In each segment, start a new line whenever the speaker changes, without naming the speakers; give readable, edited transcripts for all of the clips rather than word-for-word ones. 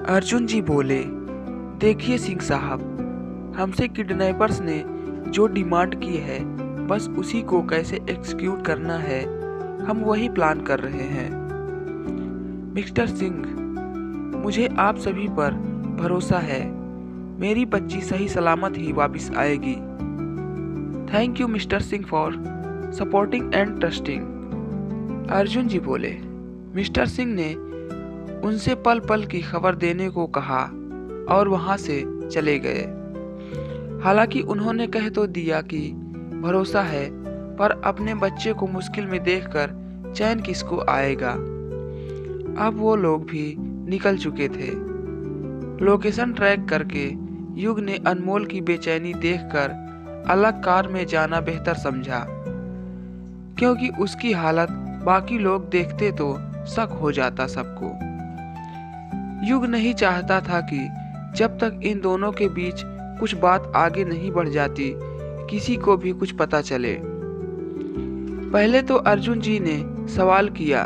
अर्जुन जी बोले, देखिए सिंह साहब, हमसे किडनैपर्स ने जो डिमांड की है बस उसी को कैसे एग्जीक्यूट करना है, हम वही प्लान कर रहे हैं। मिस्टर सिंह, मुझे आप सभी पर भरोसा है, मेरी बच्ची सही सलामत ही वापस आएगी। Thank you mister Singh for supporting and trusting. Arjun ji बोले। मिस्टर सिंह ने उनसे पल पल की खबर देने को कहा और वहां से चले गए। हालांकि उन्होंने कह तो दिया कि भरोसा है, पर अपने बच्चे को मुश्किल में देखकर चैन किसको आएगा। अब वो लोग भी निकल चुके थे। लोकेशन ट्रैक करके युग ने अनमोल की बेचैनी देखकर अलग कार में जाना बेहतर समझा, क्योंकि उसकी हालत बाकी लोग देखते तो शक हो जाता सबको। युग नहीं चाहता था कि जब तक इन दोनों के बीच कुछ बात आगे नहीं बढ़ जाती किसी को भी कुछ पता चले। पहले तो अर्जुन जी ने सवाल किया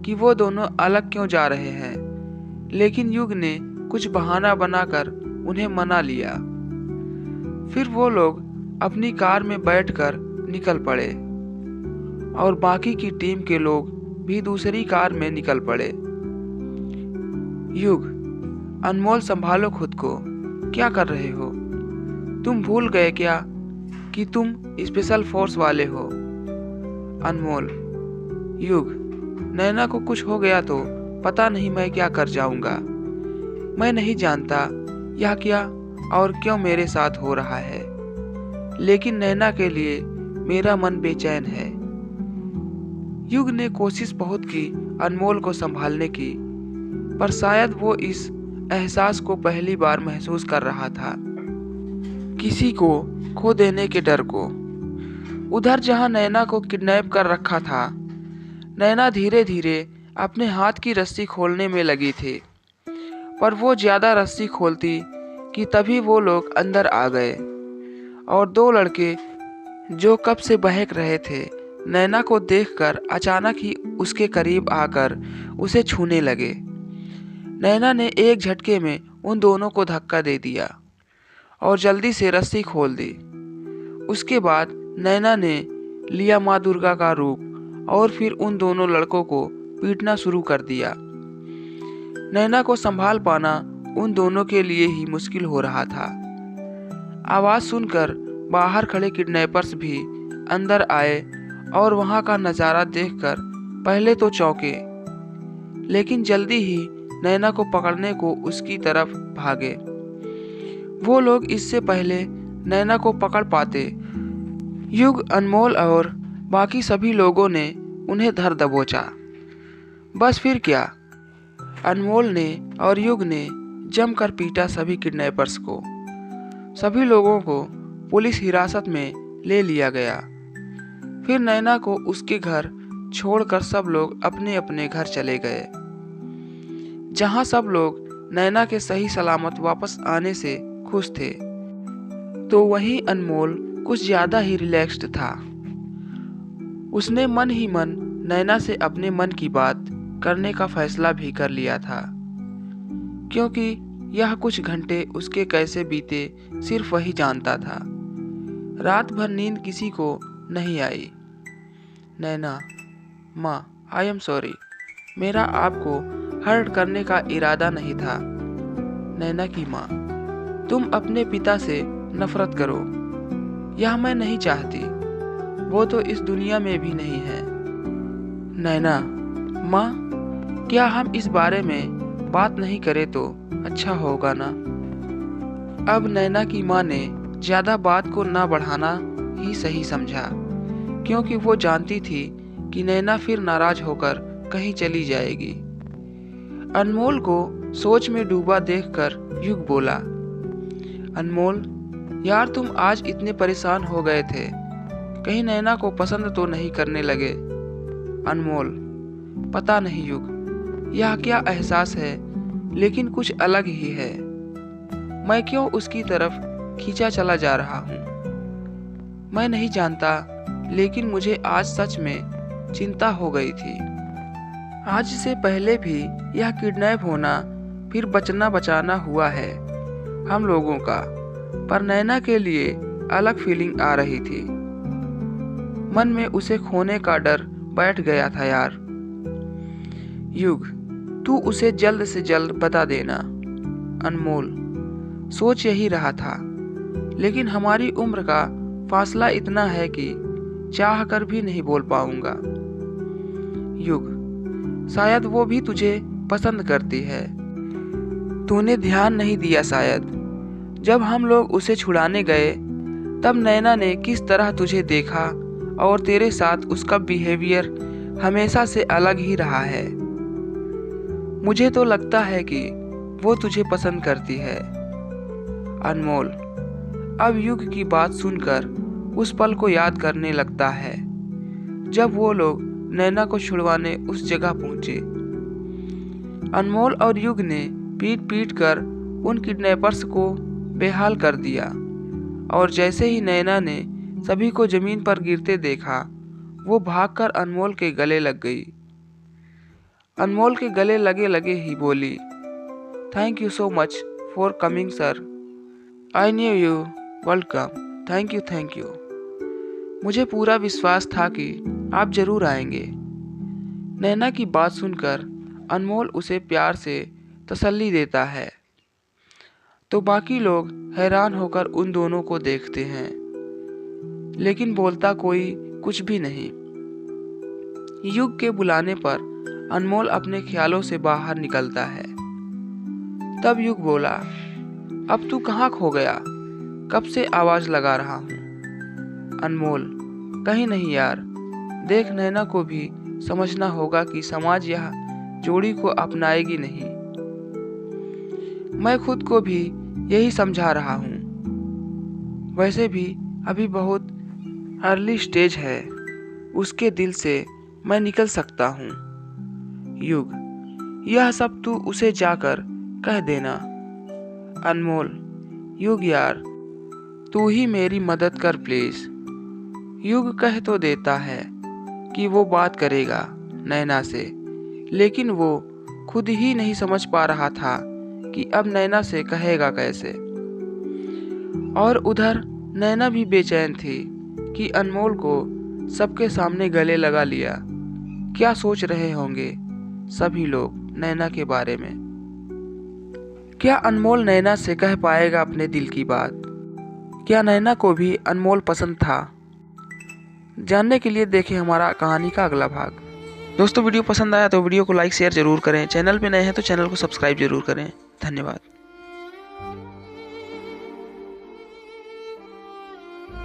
कि वो दोनों अलग क्यों जा रहे हैं, लेकिन युग ने कुछ बहाना बनाकर उन्हें मना लिया। फिर वो लोग अपनी कार में बैठकर निकल पड़े और बाकी की टीम के लोग भी दूसरी कार में निकल पड़े। युग, अनमोल संभालो खुद को, क्या कर रहे हो? तुम भूल गए क्या कि तुम स्पेशल फोर्स वाले हो? अनमोल। युग, नैना को कुछ हो गया तो पता नहीं मैं क्या कर जाऊंगा। मैं नहीं जानता यह क्या और क्यों मेरे साथ हो रहा है, लेकिन नैना के लिए मेरा मन बेचैन है। युग ने कोशिश बहुत की अनमोल को संभालने की, पर शायद वो इस एहसास को पहली बार महसूस कर रहा था, किसी को खो देने के डर को। उधर जहां नैना को किडनैप कर रखा था, नैना धीरे धीरे अपने हाथ की रस्सी खोलने में लगी थी, पर वो ज्यादा रस्सी खोलती कि तभी वो लोग अंदर आ गए और दो लड़के जो कब से बहक रहे थे नैना को देखकर अचानक ही उसके करीब आकर उसे छूने लगे। नैना ने एक झटके में उन दोनों को धक्का दे दिया और जल्दी से रस्सी खोल दी। उसके बाद नैना ने लिया माँ दुर्गा का रूप और फिर उन दोनों लड़कों को पीटना शुरू कर दिया। नैना को संभाल पाना उन दोनों के लिए ही मुश्किल हो रहा था। आवाज सुनकर बाहर खड़े किडनैपर्स भी अंदर आए और वहां का नजारा देखकर पहले तो चौंके, लेकिन जल्दी ही नैना को पकड़ने को उसकी तरफ भागे। वो लोग इससे पहले नैना को पकड़ पाते, युग, अनमोल और बाकी सभी लोगों ने उन्हें धर दबोचा। बस फिर क्या, अनमोल ने और युग ने जमकर पीटा सभी किडनैपर्स को। सभी लोगों को पुलिस हिरासत में ले लिया गया। फिर नैना को उसके घर छोड़कर सब लोग अपने अपने घर चले गए। जहां सब लोग नैना के सही सलामत वापस आने से खुश थे, तो वहीं अनमोल कुछ ज्यादा ही रिलैक्स्ड था। उसने मन ही मन नैना से अपने मन की बात करने का फैसला भी कर लिया था, क्योंकि यह कुछ घंटे उसके कैसे बीते सिर्फ वही जानता था। रात भर नींद किसी को नहीं आई। नैना, माँ, आई एम सॉरी, मेरा आपको हर्ट करने का इरादा नहीं था। नैना की माँ, तुम अपने पिता से नफरत करो, यह मैं नहीं चाहती, वो तो इस दुनिया में भी नहीं है। नैना, माँ, क्या हम इस बारे में बात नहीं करें तो अच्छा होगा ना? अब नैना की माँ ने ज्यादा बात को ना बढ़ाना ही सही समझा, क्योंकि वो जानती थी कि नैना फिर नाराज होकर कहीं चली जाएगी। अनमोल को सोच में डूबा देखकर युग बोला, अनमोल यार, तुम आज इतने परेशान हो गए थे, कहीं नैना को पसंद तो नहीं करने लगे? अनमोल, पता नहीं युग, यह क्या एहसास है, लेकिन कुछ अलग ही है। मैं क्यों उसकी तरफ खींचा चला जा रहा हूँ, मैं नहीं जानता, लेकिन मुझे आज सच में चिंता हो गई थी। आज से पहले भी यह किडनैप होना फिर बचना बचाना हुआ है हम लोगों का। पर नैना के लिए अलग फीलिंग आ रही थी। मन में उसे खोने का डर बैठ गया था यार। युग, तू उसे जल्द से जल्द बता देना। अनमोल, सोच यही रहा था, लेकिन हमारी उम्र का फासला इतना है कि चाह कर भी नहीं बोल पाऊंगा। युग, शायद वो भी तुझे पसंद करती है। तूने ध्यान नहीं दिया शायद। जब हम लोग उसे छुड़ाने गए तब नैना ने किस तरह तुझे देखा और तेरे साथ उसका बिहेवियर हमेशा से अलग ही रहा है। मुझे तो लगता है कि वो तुझे पसंद करती है। अनमोल अब युग की बात सुनकर उस पल को याद करने लगता है जब वो लोग नैना को छुड़वाने उस जगह पहुंचे। अनमोल और युग ने पीट पीट कर उन किडनैपर्स को बेहाल कर दिया और जैसे ही नैना ने सभी को जमीन पर गिरते देखा वो भागकर अनमोल के गले लग गई। अनमोल के गले लगे लगे ही बोली, thank you so much for coming sir. I knew you, welcome, thank you. मुझे पूरा विश्वास था कि आप जरूर आएंगे। नैना की बात सुनकर अनमोल उसे प्यार से तसल्ली देता है तो बाकी लोग हैरान होकर उन दोनों को देखते हैं, लेकिन बोलता कोई कुछ भी नहीं। युग के बुलाने पर अनमोल अपने ख्यालों से बाहर निकलता है। तब युग बोला, अब तू कहाँ खो गया? कब से आवाज लगा रहा हूँ। अनमोल, कहीं नहीं यार। देख, नैना को भी समझना होगा कि समाज यह जोड़ी को अपनाएगी नहीं। मैं खुद को भी यही समझा रहा हूँ। वैसे भी अभी बहुत अर्ली स्टेज है, उसके दिल से मैं निकल सकता हूँ। युग, यह सब तू उसे जाकर कह देना। अनमोल, युग यार, तू ही मेरी मदद कर प्लीज। युग कह तो देता है कि वो बात करेगा नैना से, लेकिन वो खुद ही नहीं समझ पा रहा था कि अब नैना से कहेगा कैसे। और उधर नैना भी बेचैन थी कि अनमोल को सबके सामने गले लगा लिया। क्या सोच रहे होंगे सभी लोग नैना के बारे में? क्या अनमोल नैना से कह पाएगा अपने दिल की बात? क्या नैना को भी अनमोल पसंद था? जानने के लिए देखें हमारा कहानी का अगला भाग। दोस्तों, वीडियो पसंद आया तो वीडियो को लाइक शेयर जरूर करें। चैनल पे नए हैं तो चैनल को सब्सक्राइब जरूर करें। धन्यवाद।